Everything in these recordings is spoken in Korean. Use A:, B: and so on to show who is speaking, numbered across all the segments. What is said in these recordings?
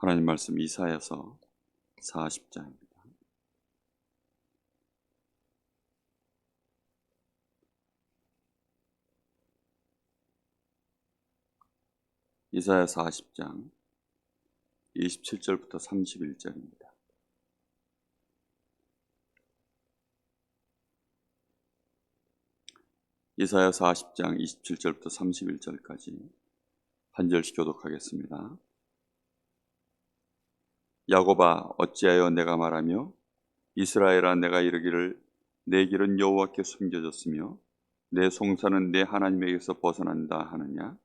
A: 하나님 말씀 이사야서 40장입니다. 이사야 40장 27절부터 31절입니다. 이사야 40장 27절부터 31절까지 한 절씩 교독하겠습니다. 야곱아, 어찌하여 내가 말하며 이스라엘아, 내가 이르기를 내 길은 여호와께 숨겨졌으며 내 송사는 내 하나님에게서 벗어난다 하느냐?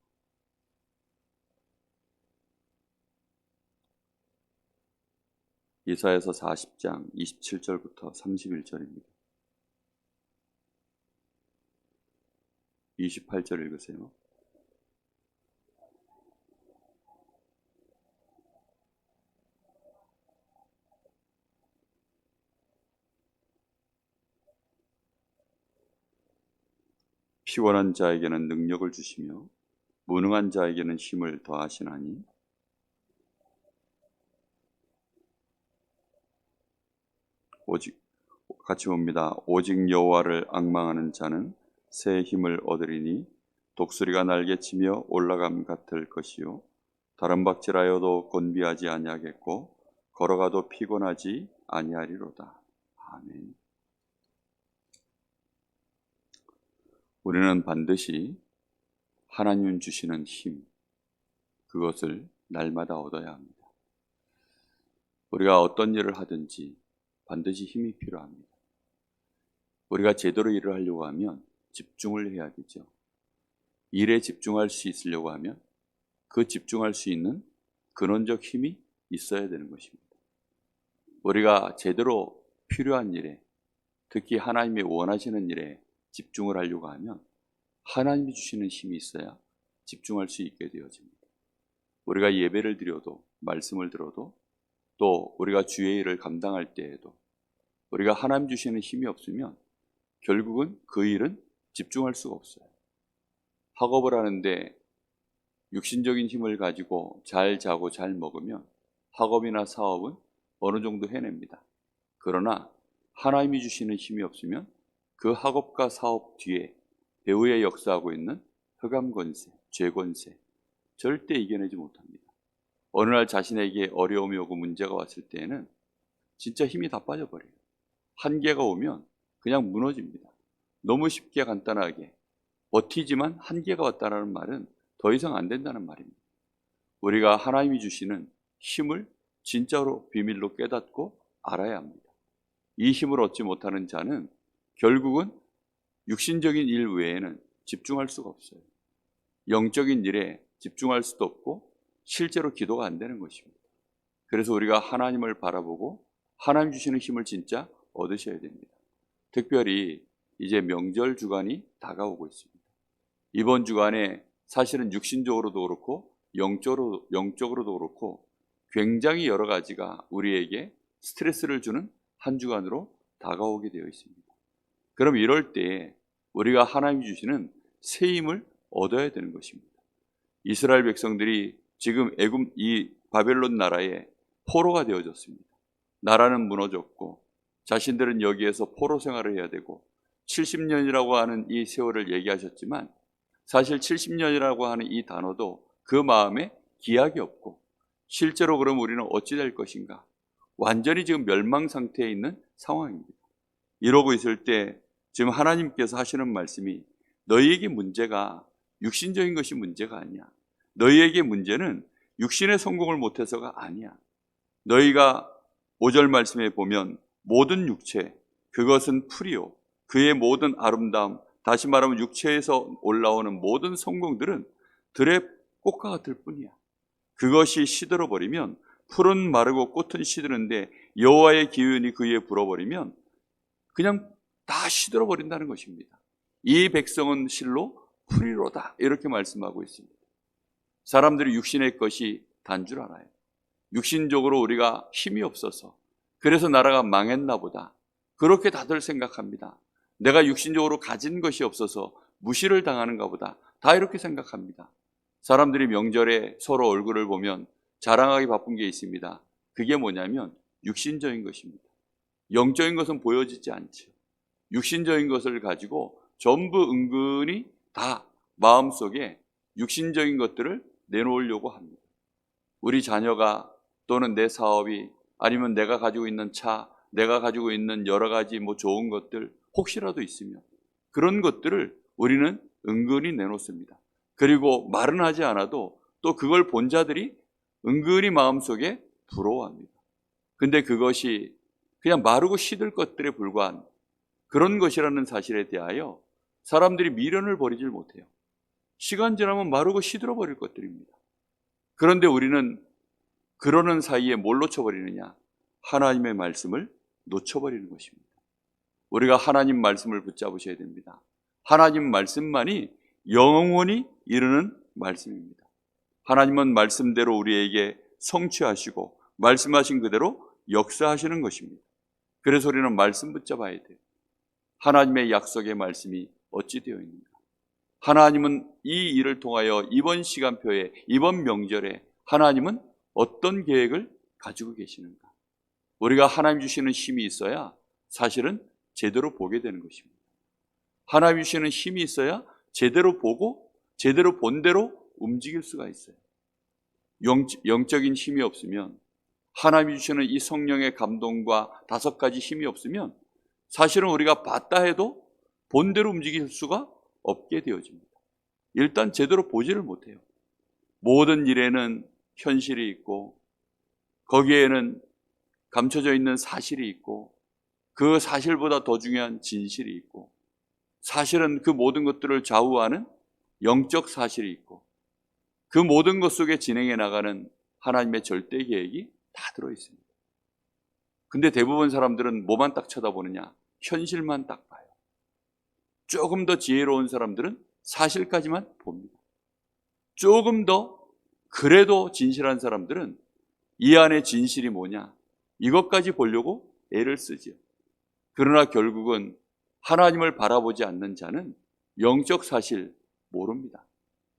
A: 이사야서 40장 27절부터 31절입니다. 28절 읽으세요. 피곤한 자에게는 능력을 주시며 무능한 자에게는 힘을 더하시나니 오직 같이 봅니다. 오직 여호와를 앙망하는 자는 새 힘을 얻으리니 독수리가 날개치며 올라감 같을 것이요 다른 박질하여도 곤비하지 아니하겠고 걸어가도 피곤하지 아니하리로다. 아멘. 우리는 반드시 하나님 주시는 힘, 그것을 날마다 얻어야 합니다. 우리가 어떤 일을 하든지 반드시 힘이 필요합니다. 우리가 제대로 일을 하려고 하면 집중을 해야 되죠. 일에 집중할 수 있으려고 하면 그 집중할 수 있는 근원적 힘이 있어야 되는 것입니다. 우리가 제대로 필요한 일에, 특히 하나님이 원하시는 일에 집중을 하려고 하면 하나님이 주시는 힘이 있어야 집중할 수 있게 되어집니다. 우리가 예배를 드려도, 말씀을 들어도, 또 우리가 주의 일을 감당할 때에도 우리가 하나님 주시는 힘이 없으면 결국은 그 일은 집중할 수가 없어요. 학업을 하는데 육신적인 힘을 가지고 잘 자고 잘 먹으면 학업이나 사업은 어느 정도 해냅니다. 그러나 하나님이 주시는 힘이 없으면 그 학업과 사업 뒤에 배후에 역사하고 있는 흑암 권세, 죄 권세 절대 이겨내지 못합니다. 어느 날 자신에게 어려움이 오고 문제가 왔을 때에는 진짜 힘이 다 빠져버려요. 한계가 오면 그냥 무너집니다. 너무 쉽게 간단하게 버티지만 한계가 왔다는 말은 더 이상 안 된다는 말입니다. 우리가 하나님이 주시는 힘을 진짜로 비밀로 깨닫고 알아야 합니다. 이 힘을 얻지 못하는 자는 결국은 육신적인 일 외에는 집중할 수가 없어요. 영적인 일에 집중할 수도 없고 실제로 기도가 안 되는 것입니다. 그래서 우리가 하나님을 바라보고 하나님 주시는 힘을 진짜 얻으셔야 됩니다. 특별히 이제 명절 주간이 다가오고 있습니다. 이번 주간에 사실은 육신적으로도 그렇고 영적으로도 그렇고 굉장히 여러 가지가 우리에게 스트레스를 주는 한 주간으로 다가오게 되어 있습니다. 그럼 이럴 때 우리가 하나님이 주시는 새 힘을 얻어야 되는 것입니다. 이스라엘 백성들이 지금 이 바벨론 나라의 포로가 되어졌습니다. 나라는 무너졌고 자신들은 여기에서 포로 생활을 해야 되고 70년이라고 하는 이 세월을 얘기하셨지만 사실 70년이라고 하는 이 단어도 그 마음에 기약이 없고 실제로 그럼 우리는 어찌 될 것인가? 완전히 지금 멸망 상태에 있는 상황입니다. 이러고 있을 때 지금 하나님께서 하시는 말씀이 너희에게 문제가 육신적인 것이 문제가 아니야. 너희에게 문제는 육신의 성공을 못해서가 아니야. 너희가 5절 말씀에 보면 모든 육체 그것은 풀이요 그의 모든 아름다움, 다시 말하면 육체에서 올라오는 모든 성공들은 들의 꽃과 같을 뿐이야. 그것이 시들어버리면 풀은 마르고 꽃은 시드는데 여호와의 기운이 그 위에 불어버리면 그냥 다 시들어버린다는 것입니다. 이 백성은 실로 풀이로다 이렇게 말씀하고 있습니다. 사람들이 육신의 것이 단 줄 알아요. 육신적으로 우리가 힘이 없어서 그래서 나라가 망했나 보다 그렇게 다들 생각합니다. 내가 육신적으로 가진 것이 없어서 무시를 당하는가 보다 다 이렇게 생각합니다. 사람들이 명절에 서로 얼굴을 보면 자랑하기 바쁜 게 있습니다. 그게 뭐냐면 육신적인 것입니다. 영적인 것은 보여지지 않죠. 육신적인 것을 가지고 전부 은근히 다 마음속에 육신적인 것들을 내놓으려고 합니다. 우리 자녀가 또는 내 사업이 아니면 내가 가지고 있는 차, 내가 가지고 있는 여러 가지 좋은 것들 혹시라도 있으면 그런 것들을 우리는 은근히 내놓습니다. 그리고 말은 하지 않아도 또 그걸 본 자들이 은근히 마음속에 부러워합니다. 근데 그것이 그냥 마르고 시들 것들에 불과한 그런 것이라는 사실에 대하여 사람들이 미련을 버리질 못해요. 시간 지나면 마르고 시들어 버릴 것들입니다. 그런데 우리는 그러는 사이에 뭘 놓쳐버리느냐? 하나님의 말씀을 놓쳐버리는 것입니다. 우리가 하나님 말씀을 붙잡으셔야 됩니다. 하나님 말씀만이 영원히 이르는 말씀입니다. 하나님은 말씀대로 우리에게 성취하시고 말씀하신 그대로 역사하시는 것입니다. 그래서 우리는 말씀 붙잡아야 돼요. 하나님의 약속의 말씀이 어찌 되어 있는가? 하나님은 이 일을 통하여 이번 시간표에 이번 명절에 하나님은 어떤 계획을 가지고 계시는가? 우리가 하나님 주시는 힘이 있어야 사실은 제대로 보게 되는 것입니다. 하나님 주시는 힘이 있어야 제대로 보고 제대로 본 대로 움직일 수가 있어요. 영적인 힘이 없으면 하나님 주시는 이 성령의 감동과 5가지 힘이 없으면 사실은 우리가 봤다 해도 본대로 움직일 수가 없게 되어집니다. 일단 제대로 보지를 못해요. 모든 일에는 현실이 있고 거기에는 감춰져 있는 사실이 있고 그 사실보다 더 중요한 진실이 있고 사실은 그 모든 것들을 좌우하는 영적 사실이 있고 그 모든 것 속에 진행해 나가는 하나님의 절대 계획이 다 들어있습니다. 근데 대부분 사람들은 뭐만 딱 쳐다보느냐? 현실만 딱 봐요. 조금 더 지혜로운 사람들은 사실까지만 봅니다. 조금 더 그래도 진실한 사람들은 이 안에 진실이 뭐냐? 이것까지 보려고 애를 쓰지요. 그러나 결국은 하나님을 바라보지 않는 자는 영적 사실 모릅니다.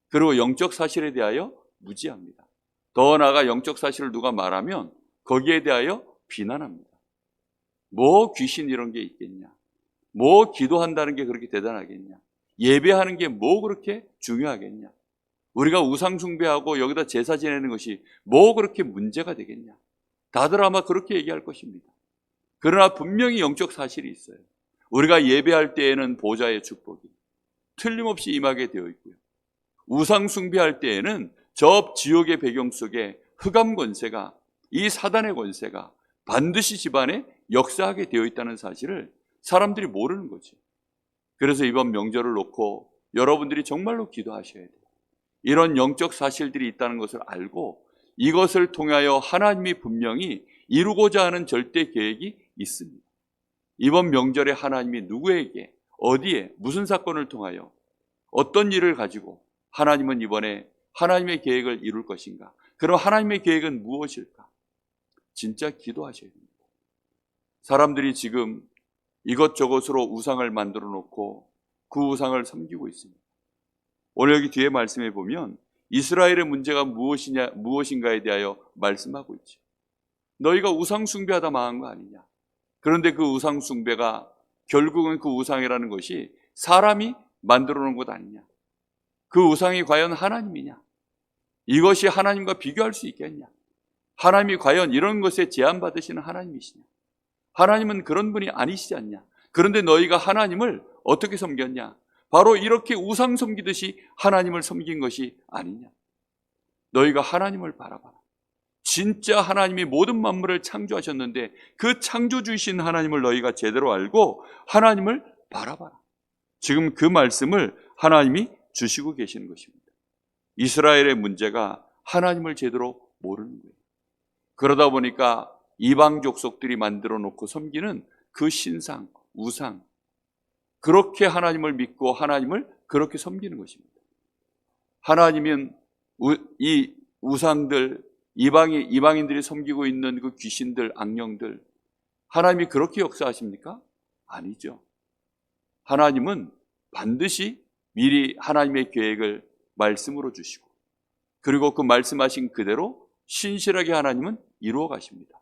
A: 그리고 영적 사실에 대하여 무지합니다. 더 나아가 영적 사실을 누가 말하면 거기에 대하여 비난합니다. 뭐 귀신 이런 게 있겠냐? 뭐 기도한다는 게 그렇게 대단하겠냐? 예배하는 게 뭐 그렇게 중요하겠냐? 우리가 우상 숭배하고 여기다 제사 지내는 것이 뭐 그렇게 문제가 되겠냐? 다들 아마 그렇게 얘기할 것입니다. 그러나 분명히 영적 사실이 있어요. 우리가 예배할 때에는 보좌의 축복이 틀림없이 임하게 되어 있고요. 우상 숭배할 때에는 저 지옥의 배경 속에 흑암 권세가 이 사단의 권세가 반드시 집안에 역사하게 되어 있다는 사실을 사람들이 모르는 거죠. 그래서 이번 명절을 놓고 여러분들이 정말로 기도하셔야 돼요. 이런 영적 사실들이 있다는 것을 알고 이것을 통하여 하나님이 분명히 이루고자 하는 절대 계획이 있습니다. 이번 명절에 하나님이 누구에게 어디에 무슨 사건을 통하여 어떤 일을 가지고 하나님은 이번에 하나님의 계획을 이룰 것인가? 그럼 하나님의 계획은 무엇일까? 진짜 기도하셔야 됩니다. 사람들이 지금 이것저것으로 우상을 만들어 놓고 그 우상을 섬기고 있습니다. 오늘 여기 뒤에 말씀해 보면 이스라엘의 문제가 무엇인가에 대하여 말씀하고 있죠. 너희가 우상 숭배하다 망한 거 아니냐? 그런데 그 우상 숭배가 결국은 그 우상이라는 것이 사람이 만들어 놓은 것 아니냐? 그 우상이 과연 하나님이냐? 이것이 하나님과 비교할 수 있겠냐? 하나님이 과연 이런 것에 제한받으시는 하나님이시냐? 하나님은 그런 분이 아니시지 않냐? 그런데 너희가 하나님을 어떻게 섬겼냐? 바로 이렇게 우상 섬기듯이 하나님을 섬긴 것이 아니냐? 너희가 하나님을 바라봐라. 진짜 하나님이 모든 만물을 창조하셨는데 그 창조주이신 하나님을 너희가 제대로 알고 하나님을 바라봐라. 지금 그 말씀을 하나님이 주시고 계시는 것입니다. 이스라엘의 문제가 하나님을 제대로 모르는 거예요. 그러다 보니까 이방 족속들이 만들어 놓고 섬기는 그 신상, 우상, 그렇게 하나님을 믿고 하나님을 그렇게 섬기는 것입니다. 하나님은 이 우상들, 이방인들이 섬기고 있는 그 귀신들, 악령들, 하나님이 그렇게 역사하십니까? 아니죠. 하나님은 반드시 미리 하나님의 계획을 말씀으로 주시고 그리고 그 말씀하신 그대로 신실하게 하나님은 이루어 가십니다.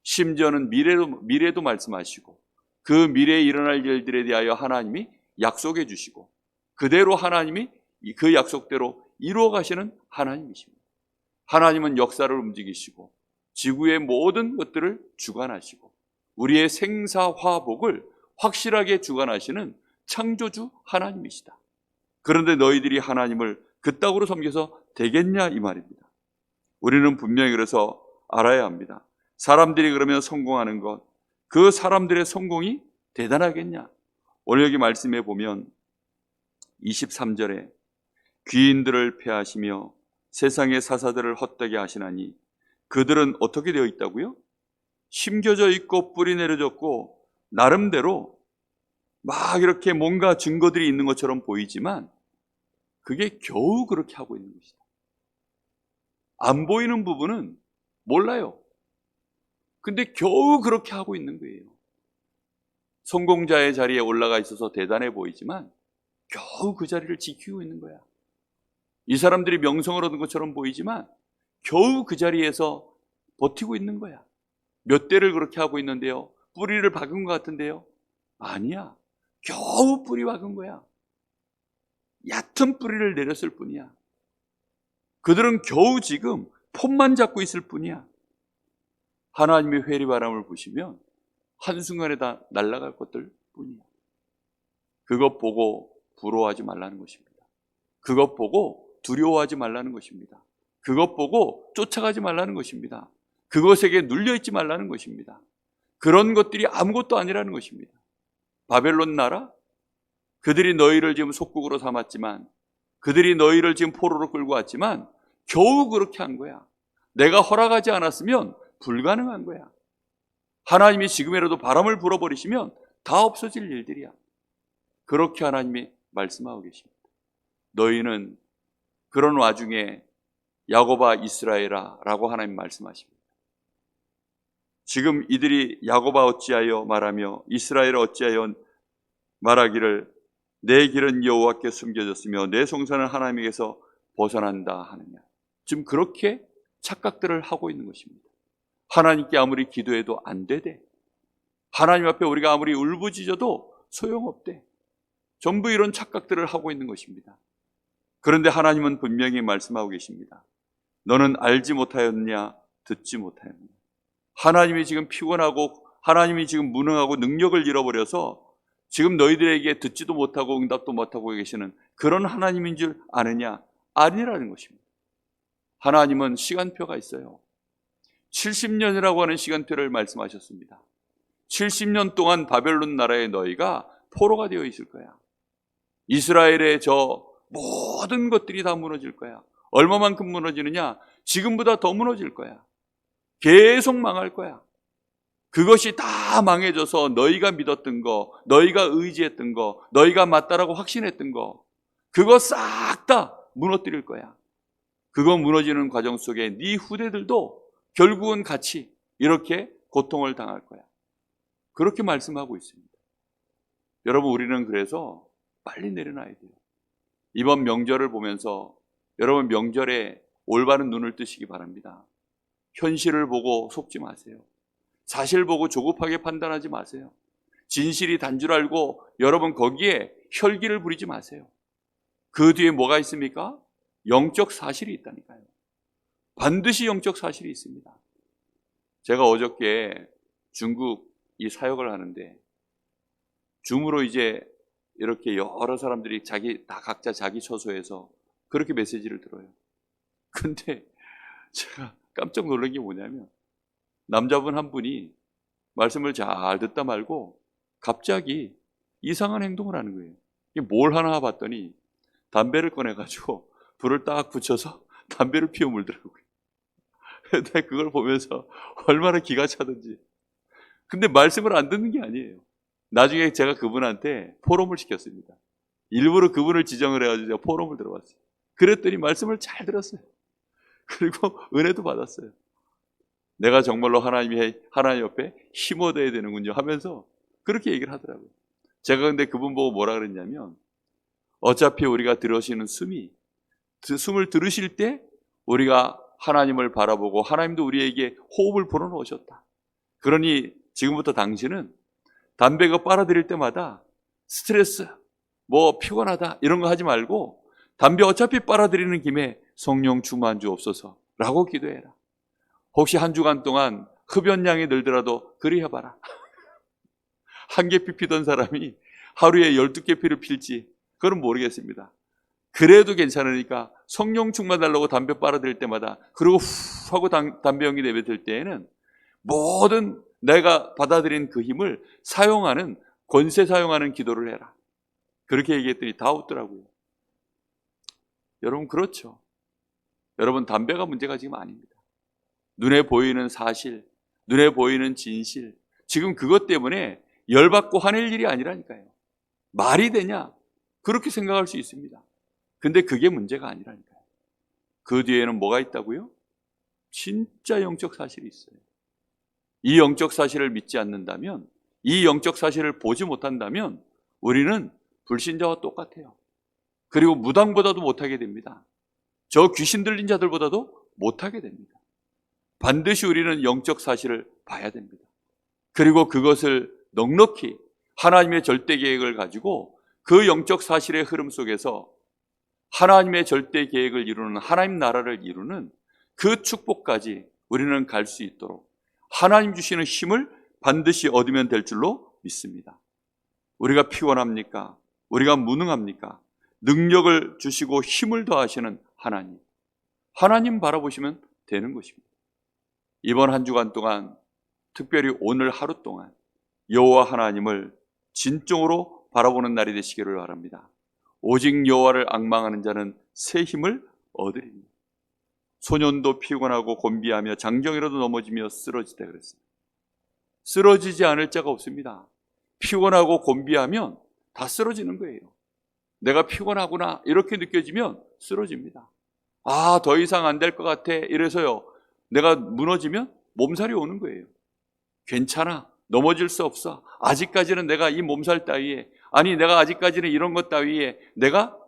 A: 심지어는 미래도 말씀하시고 그 미래에 일어날 일들에 대하여 하나님이 약속해 주시고 그대로 하나님이 그 약속대로 이루어 가시는 하나님이십니다. 하나님은 역사를 움직이시고 지구의 모든 것들을 주관하시고 우리의 생사화복을 확실하게 주관하시는 창조주 하나님이시다. 그런데 너희들이 하나님을 그따구로 섬겨서 되겠냐 이 말입니다. 우리는 분명히 그래서 알아야 합니다. 사람들이 그러면 성공하는 것, 그 사람들의 성공이 대단하겠냐? 오늘 여기 말씀해 보면 23절에 귀인들을 패하시며 세상의 사사들을 헛되게 하시나니 그들은 어떻게 되어 있다고요? 심겨져 있고 뿌리 내려졌고 나름대로 막 이렇게 뭔가 증거들이 있는 것처럼 보이지만 그게 겨우 그렇게 하고 있는 것이다. 안 보이는 부분은 몰라요. 근데 겨우 그렇게 하고 있는 거예요. 성공자의 자리에 올라가 있어서 대단해 보이지만 겨우 그 자리를 지키고 있는 거야. 이 사람들이 명성을 얻은 것처럼 보이지만 겨우 그 자리에서 버티고 있는 거야. 몇 대를 그렇게 하고 있는데요. 뿌리를 박은 것 같은데요. 아니야. 겨우 뿌리 박은 거야. 얕은 뿌리를 내렸을 뿐이야. 그들은 겨우 지금 폼만 잡고 있을 뿐이야. 하나님의 회리바람을 보시면 한순간에 다 날아갈 것들 뿐이야. 그것 보고 부러워하지 말라는 것입니다. 그것 보고 두려워하지 말라는 것입니다. 그것 보고 쫓아가지 말라는 것입니다. 그것에게 눌려있지 말라는 것입니다. 그런 것들이 아무것도 아니라는 것입니다. 바벨론 나라? 그들이 너희를 지금 속국으로 삼았지만, 그들이 너희를 지금 포로로 끌고 왔지만 겨우 그렇게 한 거야. 내가 허락하지 않았으면 불가능한 거야. 하나님이 지금이라도 바람을 불어버리시면 다 없어질 일들이야. 그렇게 하나님이 말씀하고 계십니다. 너희는 그런 와중에 야곱아 이스라엘아 라고 하나님 말씀하십니다. 지금 이들이 야곱아 어찌하여 말하며 이스라엘 어찌하여 말하기를 내 길은 여호와께 숨겨졌으며 내 송사는 하나님에게서 벗어난다 하느냐. 지금 그렇게 착각들을 하고 있는 것입니다. 하나님께 아무리 기도해도 안 되대. 하나님 앞에 우리가 아무리 울부짖어도 소용없대. 전부 이런 착각들을 하고 있는 것입니다. 그런데 하나님은 분명히 말씀하고 계십니다. 너는 알지 못하였느냐 듣지 못하였느냐. 하나님이 지금 피곤하고 하나님이 지금 무능하고 능력을 잃어버려서 지금 너희들에게 듣지도 못하고 응답도 못하고 계시는 그런 하나님인 줄 아느냐? 아니라는 것입니다. 하나님은 시간표가 있어요. 70년이라고 하는 시간표를 말씀하셨습니다. 70년 동안 바벨론 나라의 너희가 포로가 되어 있을 거야. 이스라엘의 저 모든 것들이 다 무너질 거야. 얼마만큼 무너지느냐? 지금보다 더 무너질 거야. 계속 망할 거야. 그것이 다 망해져서 너희가 믿었던 거, 너희가 의지했던 거, 너희가 맞다라고 확신했던 거, 그거 싹 다 무너뜨릴 거야. 그거 무너지는 과정 속에 네 후대들도 결국은 같이 이렇게 고통을 당할 거야. 그렇게 말씀하고 있습니다. 여러분, 우리는 그래서 빨리 내려놔야 돼요. 이번 명절을 보면서 여러분 명절에 올바른 눈을 뜨시기 바랍니다. 현실을 보고 속지 마세요. 사실 보고 조급하게 판단하지 마세요. 진실이 단 줄 알고 여러분 거기에 혈기를 부리지 마세요. 그 뒤에 뭐가 있습니까? 영적 사실이 있다니까요. 반드시 영적 사실이 있습니다. 제가 어저께 중국 이 사역을 하는데 줌으로 이제 이렇게 여러 사람들이 다 각자 자기 처소에서 그렇게 메시지를 들어요. 근데 제가 깜짝 놀란 게 뭐냐면 남자분 한 분이 말씀을 잘 듣다 말고 갑자기 이상한 행동을 하는 거예요. 이게 뭘 하나 봤더니 담배를 꺼내가지고 불을 딱 붙여서 담배를 피워 물더라고요. 근데 그걸 보면서 얼마나 기가 차든지. 근데 말씀을 안 듣는 게 아니에요. 나중에 제가 그분한테 포럼을 시켰습니다. 일부러 그분을 지정을 해가지고 제가 포럼을 들어봤어요. 그랬더니 말씀을 잘 들었어요. 그리고 은혜도 받았어요. 내가 정말로 하나님 옆에 힘 얻어야 되는군요 하면서 그렇게 얘기를 하더라고요. 제가 근데 그분 보고 뭐라 그랬냐면 어차피 우리가 들으시는 숨을 들으실 때 우리가 하나님을 바라보고 하나님도 우리에게 호흡을 불어넣으셨다. 그러니 지금부터 당신은 담배가 빨아들일 때마다 스트레스, 피곤하다 이런 거 하지 말고 담배 어차피 빨아들이는 김에 성령 충만 주옵소서 라고 기도해라. 혹시 한 주간 동안 흡연량이 늘더라도 그리 해봐라. 한 개 피던 사람이 하루에 12개 피를 필지 그건 모르겠습니다. 그래도 괜찮으니까 성령 충만 달라고 담배 빨아들일 때마다, 그리고 후 하고 담배 연기 내뱉을 때에는 모든 내가 받아들인 그 힘을 사용하는, 권세 사용하는 기도를 해라. 그렇게 얘기했더니 다 웃더라고요. 여러분, 그렇죠. 여러분, 담배가 문제가 지금 아닙니다. 눈에 보이는 사실, 눈에 보이는 진실, 지금 그것 때문에 열받고 화낼 일이 아니라니까요. 말이 되냐? 그렇게 생각할 수 있습니다. 근데 그게 문제가 아니라니까요. 그 뒤에는 뭐가 있다고요? 진짜 영적 사실이 있어요. 이 영적 사실을 믿지 않는다면, 이 영적 사실을 보지 못한다면 우리는 불신자와 똑같아요. 그리고 무당보다도 못하게 됩니다. 저 귀신 들린 자들보다도 못하게 됩니다. 반드시 우리는 영적 사실을 봐야 됩니다. 그리고 그것을 넉넉히 하나님의 절대 계획을 가지고 그 영적 사실의 흐름 속에서 하나님의 절대 계획을 이루는, 하나님 나라를 이루는 그 축복까지 우리는 갈 수 있도록 하나님 주시는 힘을 반드시 얻으면 될 줄로 믿습니다. 우리가 피곤합니까? 우리가 무능합니까? 능력을 주시고 힘을 더하시는 하나님, 하나님 바라보시면 되는 것입니다. 이번 한 주간 동안, 특별히 오늘 하루 동안 여호와 하나님을 진정으로 바라보는 날이 되시기를 바랍니다. 오직 여호와를 앙망하는 자는 새 힘을 얻으리니 소년도 피곤하고 곤비하며 장정이라도 넘어지며 쓰러지다 그랬습니다. 쓰러지지 않을 자가 없습니다. 피곤하고 곤비하면 다 쓰러지는 거예요. 내가 피곤하구나 이렇게 느껴지면 쓰러집니다. 더 이상 안 될 것 같아 이래서요, 내가 무너지면 몸살이 오는 거예요. 괜찮아, 넘어질 수 없어. 아직까지는 내가 이 몸살 따위에, 내가 아직까지는 이런 것 따위에 내가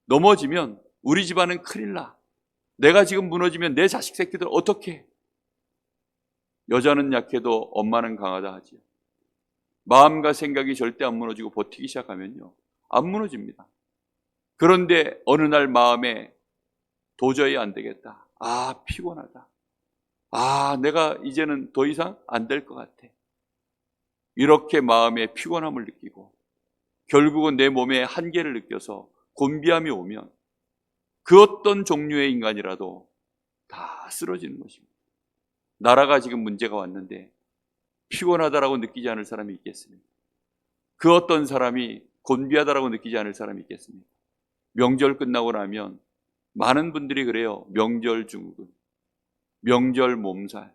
A: 넘어지면 우리 집안은 큰일 나. 내가 지금 무너지면 내 자식 새끼들 어떡해? 여자는 약해도 엄마는 강하다 하지요. 마음과 생각이 절대 안 무너지고 버티기 시작하면요, 안 무너집니다. 그런데 어느 날 마음에 도저히 안 되겠다. 피곤하다. 내가 이제는 더 이상 안 될 것 같아. 이렇게 마음에 피곤함을 느끼고 결국은 내 몸의 한계를 느껴서 곤비함이 오면 그 어떤 종류의 인간이라도 다 쓰러지는 것입니다. 나라가 지금 문제가 왔는데 피곤하다라고 느끼지 않을 사람이 있겠습니까? 그 어떤 사람이 곤비하다라고 느끼지 않을 사람이 있겠습니까? 명절 끝나고 나면 많은 분들이 그래요. 명절 증후군, 명절 몸살,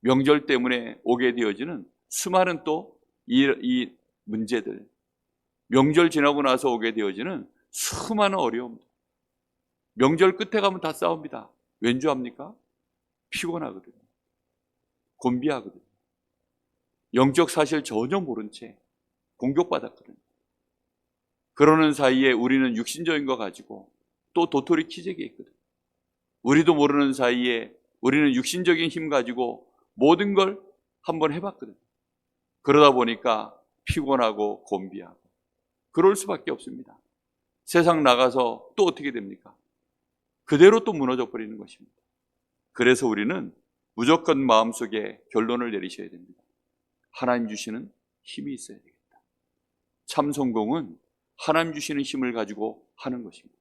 A: 명절 때문에 오게 되어지는 수많은 또 이 문제들, 명절 지나고 나서 오게 되어지는 수많은 어려움들, 명절 끝에 가면 다 싸웁니다. 왠 줄 압니까? 피곤하거든요. 곤비하거든요. 영적 사실 전혀 모른 채 공격받았거든요. 그러는 사이에 우리는 육신적인 거 가지고 또 도토리 키재기에 있거든요. 우리도 모르는 사이에 우리는 육신적인 힘 가지고 모든 걸 한번 해봤거든요. 그러다 보니까 피곤하고 곤비하고 그럴 수밖에 없습니다. 세상 나가서 또 어떻게 됩니까? 그대로 또 무너져 버리는 것입니다. 그래서 우리는 무조건 마음속에 결론을 내리셔야 됩니다. 하나님 주시는 힘이 있어야 되겠다. 참 성공은 하나님 주시는 힘을 가지고 하는 것입니다.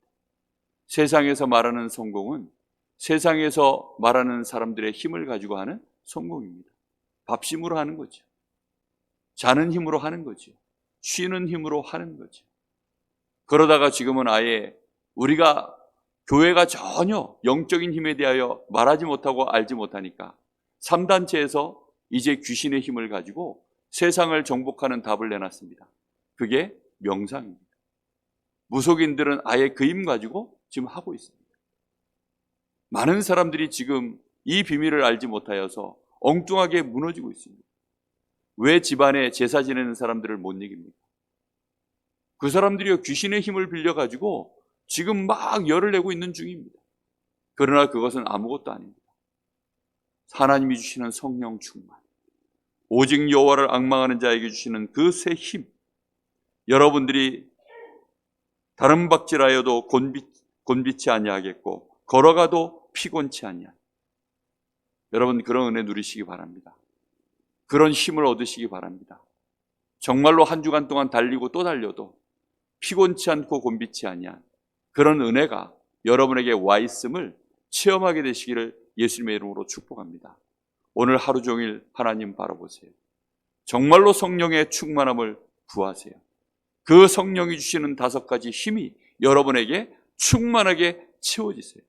A: 세상에서 말하는 성공은 세상에서 말하는 사람들의 힘을 가지고 하는 성공입니다. 밥심으로 하는 거죠. 자는 힘으로 하는 거죠. 쉬는 힘으로 하는 거죠. 그러다가 지금은 아예 우리가 교회가 전혀 영적인 힘에 대하여 말하지 못하고 알지 못하니까 3단체에서 이제 귀신의 힘을 가지고 세상을 정복하는 답을 내놨습니다. 그게 명상입니다. 무속인들은 아예 그 힘 가지고 지금 하고 있습니다. 많은 사람들이 지금 이 비밀을 알지 못하여서 엉뚱하게 무너지고 있습니다. 왜 집안에 제사 지내는 사람들을 못 이깁니까? 그 사람들이 귀신의 힘을 빌려가지고 지금 막 열을 내고 있는 중입니다. 그러나 그것은 아무것도 아닙니다. 하나님이 주시는 성령 충만, 오직 여호와를 앙망하는 자에게 주시는 그 새 힘, 여러분들이 다른 박질하여도 곤비치 아니하겠고 걸어가도 피곤치 아니하. 여러분 그런 은혜 누리시기 바랍니다. 그런 힘을 얻으시기 바랍니다. 정말로 한 주간 동안 달리고 또 달려도 피곤치 않고 곤비치 아니한 그런 은혜가 여러분에게 와 있음을 체험하게 되시기를 예수님의 이름으로 축복합니다. 오늘 하루 종일 하나님 바라보세요. 정말로 성령의 충만함을 구하세요. 그 성령이 주시는 5가지 힘이 여러분에게 충만하게 채워지세요.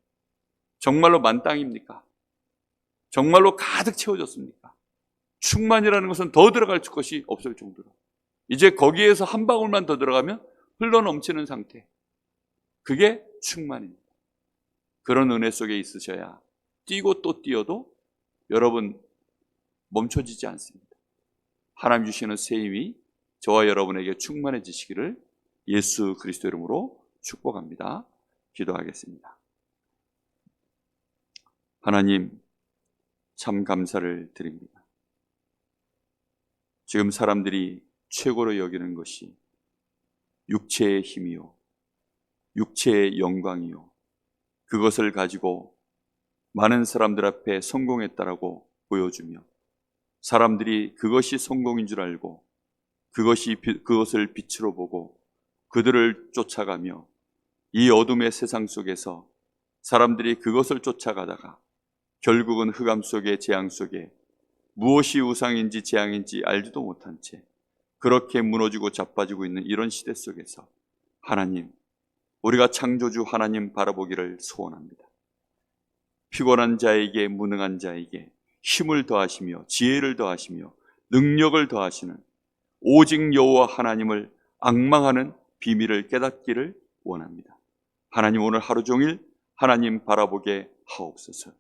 A: 정말로 만땅입니까? 정말로 가득 채워졌습니까? 충만이라는 것은 더 들어갈 것이 없을 정도로 이제 거기에서 한 방울만 더 들어가면 흘러넘치는 상태, 그게 충만입니다. 그런 은혜 속에 있으셔야 뛰고 또 뛰어도 여러분 멈춰지지 않습니다. 하나님 주시는 새 힘이 저와 여러분에게 충만해지시기를 예수 그리스도 이름으로 축복합니다. 기도하겠습니다. 하나님 참 감사를 드립니다. 지금 사람들이 최고로 여기는 것이 육체의 힘이요, 육체의 영광이요, 그것을 가지고 많은 사람들 앞에 성공했다라고 보여주며 사람들이 그것이 성공인 줄 알고 그것을 빛으로 보고 그들을 쫓아가며 이 어둠의 세상 속에서 사람들이 그것을 쫓아가다가 결국은 흑암 속에 재앙 속에 무엇이 우상인지 재앙인지 알지도 못한 채 그렇게 무너지고 자빠지고 있는 이런 시대 속에서 하나님, 우리가 창조주 하나님 바라보기를 소원합니다. 피곤한 자에게, 무능한 자에게 힘을 더하시며 지혜를 더하시며 능력을 더하시는 오직 여호와 하나님을 앙망하는 비밀을 깨닫기를 원합니다. 하나님 오늘 하루 종일 하나님 바라보게 하옵소서.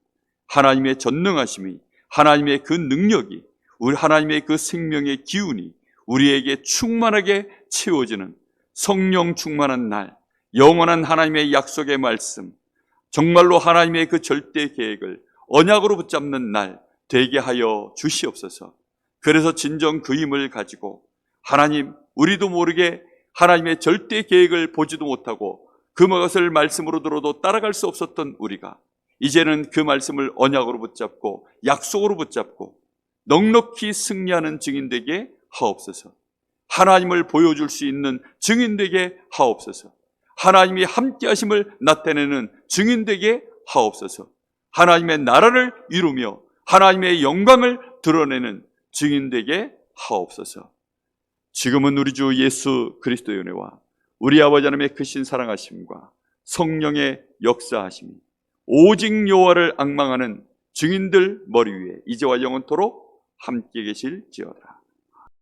A: 하나님의 전능하심이, 하나님의 그 능력이, 우리 하나님의 그 생명의 기운이 우리에게 충만하게 채워지는 성령 충만한 날, 영원한 하나님의 약속의 말씀, 정말로 하나님의 그 절대 계획을 언약으로 붙잡는 날 되게 하여 주시옵소서. 그래서 진정 그 힘을 가지고 하나님, 우리도 모르게 하나님의 절대 계획을 보지도 못하고 그것을 말씀으로 들어도 따라갈 수 없었던 우리가 이제는 그 말씀을 언약으로 붙잡고 약속으로 붙잡고 넉넉히 승리하는 증인 되게 하옵소서. 하나님을 보여줄 수 있는 증인 되게 하옵소서. 하나님이 함께 하심을 나타내는 증인 되게 하옵소서. 하나님의 나라를 이루며 하나님의 영광을 드러내는 증인 되게 하옵소서. 지금은 우리 주 예수 그리스도의 은혜와 우리 아버지 하나님의 크신 사랑하심과 성령의 역사하심이 오직 여호와를 앙망하는 증인들 머리 위에 이제와 영원토록 함께 계실지어다.